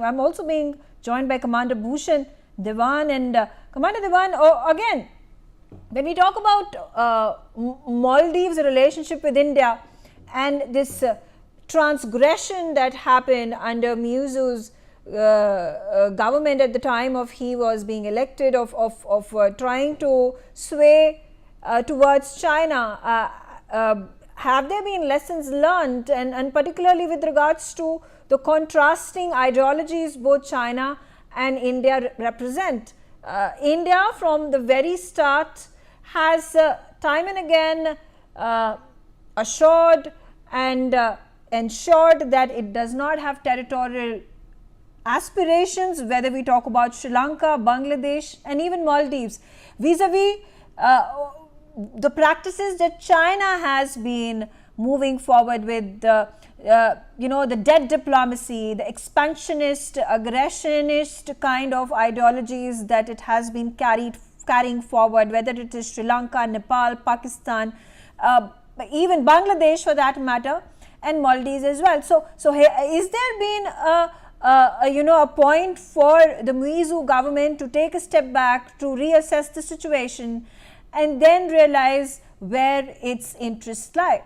I'm also being joined by Commander Bhushan Dewan. And Commander Dewan, again, when we talk about Maldives' relationship with India and this transgression that happened under Muizzu's government at the time of he was being elected, of trying to sway towards China, have there been lessons learned, and particularly with regards to the contrasting ideologies both China and India represent? India from the very start has time and again assured and ensured that it does not have territorial aspirations, whether we talk about Sri Lanka, Bangladesh and even Maldives, vis-a-vis the practices that China has been moving forward with, the debt diplomacy, the expansionist, aggressionist kind of ideologies that it has been carrying forward, whether it is Sri Lanka, Nepal, Pakistan, even Bangladesh for that matter, and Maldives as well. So is there been a point for the Muizzu government to take a step back, to reassess the situation and then realize where its interests lie?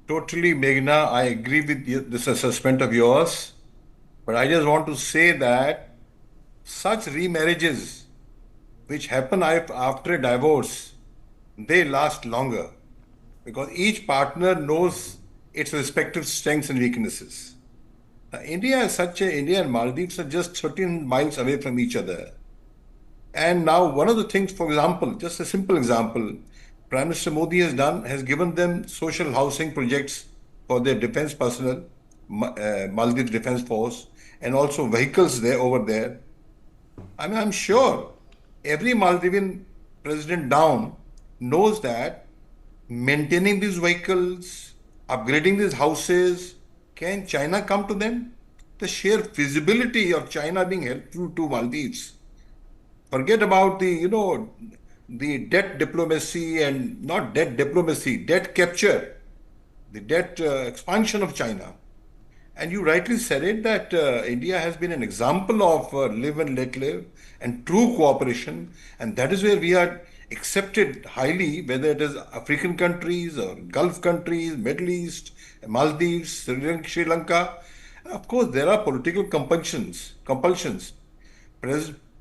Totally, Meghna, I agree with this assessment of yours, but I just want to say that such remarriages which happen after a divorce, they last longer because each partner knows its respective strengths and weaknesses. India and Maldives are just 13 miles away from each other. And now one of the things, for example, just a simple example, Prime Minister Modi has given them social housing projects for their defense personnel, Maldives Defense Force, and also vehicles over there. I mean, I'm sure every Maldivian president down knows that maintaining these vehicles, upgrading these houses, can China come to them? The sheer feasibility of China being helpful to Maldives. Forget about the debt diplomacy and not debt diplomacy, debt capture, the debt expansion of China. And you rightly said it that India has been an example of live and let live and true cooperation. And that is where we are accepted highly, whether it is African countries or Gulf countries, Middle East, Maldives, Sri Lanka. And of course, there are political compulsions.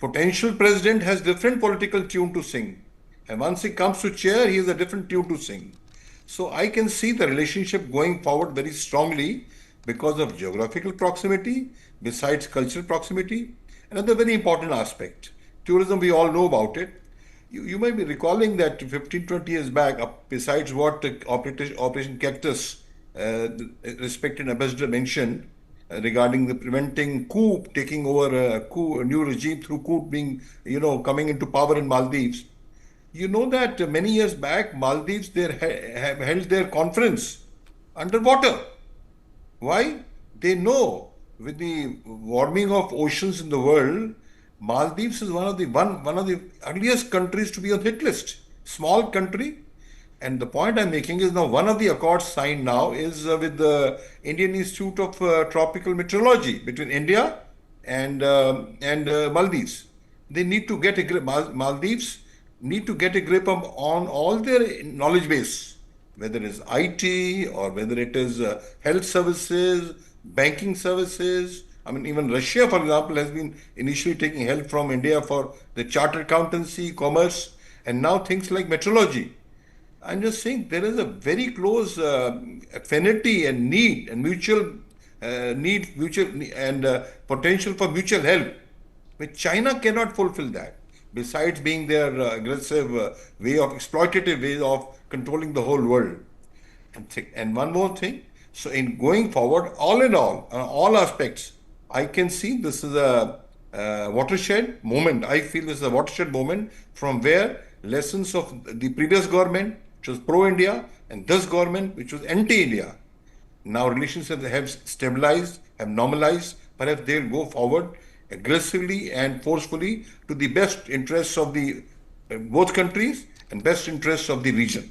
Potential president has different political tune to sing. And once he comes to chair, he has a different tune to sing. So I can see the relationship going forward very strongly because of geographical proximity, besides cultural proximity. Another very important aspect, tourism, we all know about it. You might be recalling that 15-20 years back, besides what Operation Cactus, respected ambassador mentioned, regarding the preventing coup, taking over a new regime through coup being, coming into power in Maldives. You know that many years back, Maldives have held their conference underwater. Why? They know with the warming of oceans in the world, Maldives is one of the earliest countries to be on hit list. Small country. And the point I'm making is now one of the accords signed now is with the Indian Institute of Tropical Meteorology between India and Maldives. They need to get a grip. Maldives need to get a grip on all their knowledge base, whether it is IT or whether it is health services, banking services. I mean, even Russia, for example, has been initially taking help from India for the chartered accountancy, commerce, and now things like meteorology. I'm just saying there is a very close affinity and need and mutual potential for mutual help, which China cannot fulfill that. Besides being their aggressive exploitative way of controlling the whole world. And one more thing. So in going forward, all in all, on all aspects, I can see this is a watershed moment. I feel this is a watershed moment from where lessons of the previous government, which was pro-India, and this government, which was anti-India. Now relations have stabilized, have normalized. Perhaps they'll go forward aggressively and forcefully to the best interests of the both countries and best interests of the region.